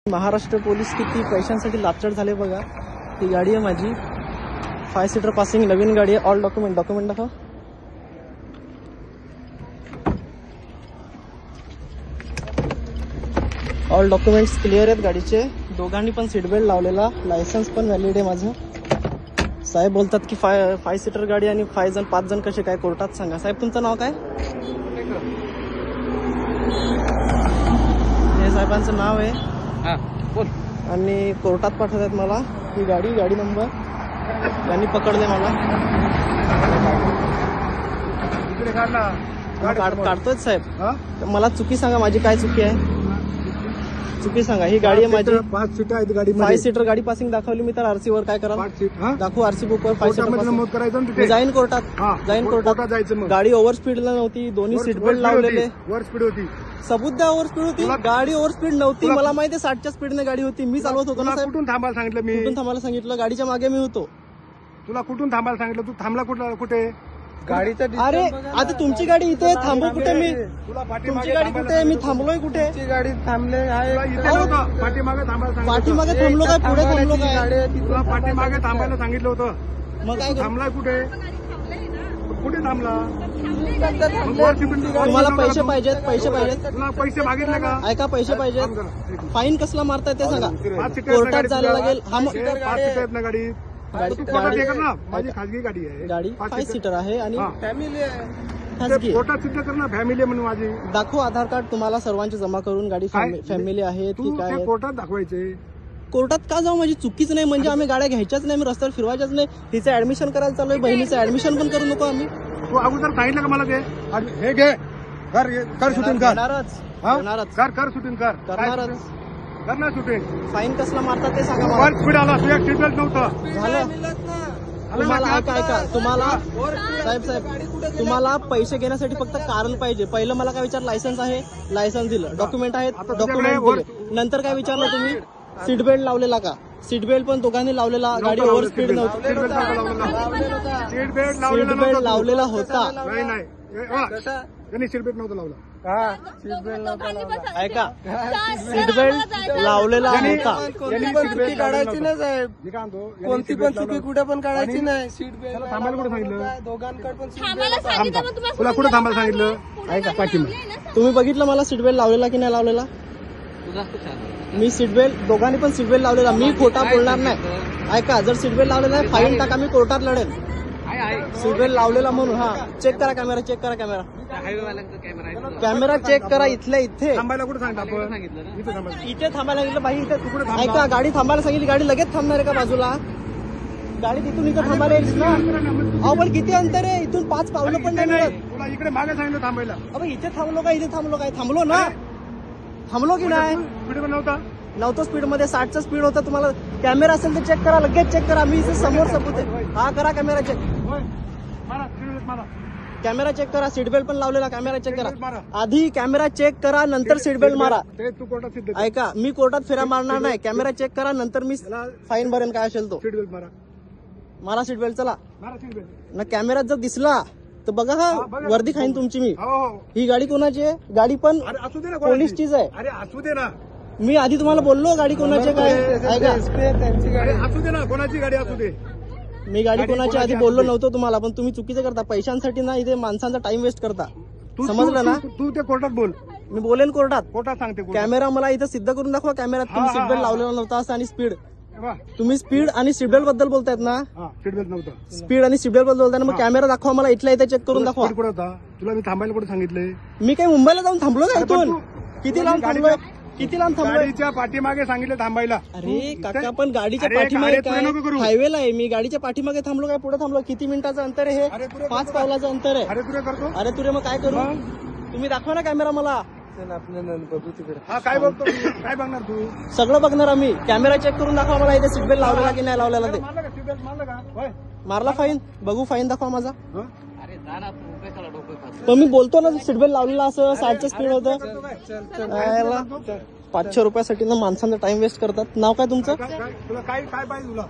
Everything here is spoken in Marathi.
महाराष्ट्र पोलीस किती पैशांसाठी लाचड झाले बघा। ही गाडी आहे माझी 5 सीटर पासिंग, नवीन गाडी आहे। ऑल डॉक्युमेंट दाखव। ऑल डॉक्युमेंट्स क्लिअर आहेत गाडीचे। दोघांनी पण सीट बेल्ट लावलेला, लायसन्स पण व्हॅलिड आहे माझं। साहेब बोलतात की 5 सीटर गाडी आणि 5 जण कसे काय कोर्टात सांगा। साहेब तुमचं नाव काय? हे साहेबांचं नाव आहे आणि कोर्टात पाठवतात मला। ही गाडी नंबर यांनी पकडले मला। काढतोय साहेब, मला चुकी सांगा, माझी काय चुकी आहे? चुकी सांगा। ही गाडी आहे माझी 5 सीटर आहे गाडी। 5 सीटर गाडी पासिंग दाखवली मी तर आरसी वर काय करा दाखवू? आरसी बुक वर 5 सीटर नमूद करायचं तिथे जाईन कोर्टात, जायचं। गाडी ओव्हर स्पीडला नव्हती, दोन्ही सीट बेल्ट लावलेले। ओव्हर स्पीड होती, सबूत द्या। ओव्हर स्पीड होती गाडी, ओव्हर स्पीड नव्हती। मला माहिती आहे 60च्या स्पीडने गाडी होती, मी चालवत होतो ना साहेब। कुठून थांबायला सांगितलं मी? कुठून थांबायला सांगितलं? गाडीच्या मागे मी होतो। तुला कुठून थांबायला सांगितलं? तू थांबला कुठे? गाडीचा अरे आता तुमची गाडी इथे, थांबू कुठे मी? तुमची गाडी कुठे? मी थांबलोय कुठे? गाडी थांबले आहे पाठीमागे थांबायला, पाठीमागे थांबलो काय, पुढे थांबलो काय? तुला पाठीमागे थांबायला सांगितलं होतं, मग काय थांबलाय कुठे थांबला? तुम्हाला पैसे पाहिजेत? तुला पैसे मागितले का? ऐका, पैसे पाहिजेत। फाईन कसला मारताय ते सांगा, कोर्टात जायला लागेल। 5 सीटर गाडी माझी खाजगी गाडी आहे। गाडी 5 सीटर आहे आणि फॅमिली आहे, खाजगी। कोर्टात सिद्ध कर ना फॅमिली म्हणून माझी। दाखवू आधार कार्ड तुम्हाला सर्वांचे जमा करून। गाडी फॅमिली आहे की काय? कोर्टात दाखवायचे। कोर्टात का जाऊ? माझी चुकीच नाही म्हणजे आम्ही गाड्या घ्यायच्याच नाही, मी रस्त्यावर फिरवायच्याच नाही। तिचं ऍडमिशन करायला चालू आहे, बहिणीचं ऍडमिशन पण करू नको आम्ही। तू अगोदर सांगितलं का मला ते? हे घे, कर शूटिंग कर, कर शूटिंग करणारच करणार शूटिंग। फाईन कसला मारतात ते सांगा मला। वर स्पीड आला, तुझ्या सीट बेल्ट नव्हतं झालं। तुम्हाला ऐका, तुम्हाला साहेब तुम्हाला पैसे घेण्यासाठी फक्त कारण पाहिजे। पहिलं मला काय विचार, लायसन्स आहे, लायसन्स दिलं, डॉक्युमेंट आहेत, डॉक्युमेंट दिले। नंतर काय विचारलं तुम्ही? सीट बेल्ट लावलेला का? सीट बेल्ट पण दोघांनी लावलेला, गाडी ओव्हर स्पीड नव्हती। सीट बेल्ट लावलेला होता। नाही, सीट बेल्ट नव्हतं लावला। ऐका, सीट बेल्ट लावलेला होता। चुकी काढायची नाही साहेब, कोणती पण चुकी कुठे पण काढायची नाही। सीट बेल्ट थांबायला कुठे सांगितलं? दोघांकडे पण तुला कुठे थांबायला सांगितलं? ऐका, तुम्ही बघितलं मला सीट बेल्ट लावलेला की नाही लावलेला? मी सीट बेल्ट, दोघांनी पण सीट बेल्ट लावलेला, मी खोटा बोलणार नाही। ऐका, जर सीट बेल्ट लावलेला आहे फाईन टाका, मी कोर्टात लढेल। सीट बेल्ट लावलेला म्हणून। हा, चेक करा कॅमेरा, चेक करा कॅमेरा चेक करा। इथल्या इथे थांबायला कुठे सांगितलं? इथे थांबायला सांगितलं भाई, इथे ऐका, गाडी थांबायला सांगितली, गाडी लगेच थांबणार आहे का बाजूला? गाडी तिथून इथं थांबायला येईल ना? अहो पण किती अंतर आहे इथून? 5 पावलं पण नाही। तुला इकडे मागे सांगितलं थांबायला। अबे इथे थांबलो का? इथे थांबलो काय? थांबलो ना, थांबलो की नाही? स्पीड नव्हतं स्पीड मध्ये, 60चा स्पीड होता। तुम्हाला कॅमेरा असेल तर चेक करा, लगेच चेक करा। मी इथे समोर सबूत आहे। हा करा कॅमेरा चेक, कॅमेरा चेक करा। सीट बेल्ट पण लावलेला, कॅमेरा चेक करा। आधी कॅमेरा चेक करा, नंतर सीट बेल्ट मारा। तू कोर्टात सिद्ध ऐका, मी कोर्टात फेरा मारणार नाही। कॅमेरा चेक करा, नंतर मी फाईन भरेन काय असेल तो। सीट बेल्ट मारा सीट बेल्ट, चला सीट बेल्ट ना। कॅमेरात जर दिसला तर बघा, हा वर्दी खाईन तुमची मी। ही गाडी कोणाची आहे? गाडी पण असू दे ना, पोलीसचीच आहे। अरे असू दे ना, मी आधी तुम्हाला बोललो गाडी कोणाची काय। ऐका, असू दे ना, कोणाची गाडी असू दे। मी गाडी कोणाची आधी बोललो नव्हतो तुम्हाला, पण तुम्ही चुकीचं करता। पैशांसाठी ना इथे माणसांचा टाइम वेस्ट करता, समजलं ना? तू ते कोर्टात बोल, मी बोलेन कोर्टात सांगते। कॅमेरा मला इथं सिद्ध करून दाखवा, कॅमेरात तुम्ही सीट बेल्ट लावलेला नव्हता असं, आणि स्पीड, तुम्ही स्पीड आणि सीट बेल्ट बद्दल बोलतायत ना? सीट बेल्ट नव्हतं, स्पीड आणि सीट बेल्ट बद्दल बोलताय ना? मग कॅमेरा दाखवा मला, इथल्या इथे चेक करून दाखवा। तुला मी थांबायला कुठे सांगितलंय? मी काही मुंबईला जाऊन थांबलो का? इथून किती लांब थांबलोय? गाडीच्या पाठीमागे सांगितलं थांबायला। अरे काका, पण गाडीच्या पाठीमागे काय? हायवेला आहे मी, गाडीच्या पाठीमागे थांबलो काय? पुढे थांबलो? किती मिनिटाचं अंतर आहे हे? 5 पावलाचं अंतर आहे। अरे तुरे मग काय करू? तुम्ही दाखवा ना कॅमेरा मला। काय बघतो? काय बघणार तू? सगळं बघणार आम्ही। कॅमेरा चेक करून दाखवा मला, इथे सीट बेल्ट लावलेला की नाही लावलेला ते। मारला फाईन, बघू फाईन दाखवा माझा। तो मी बोलतो ना सीट बेल्ट लावलेला असं, 60चं स्पीड होतं। 500 रुपयासाठी ना माणसांचा टाइम वेस्ट करतात। नाव काय तुमचं? तुला काय पाहिजे तुला?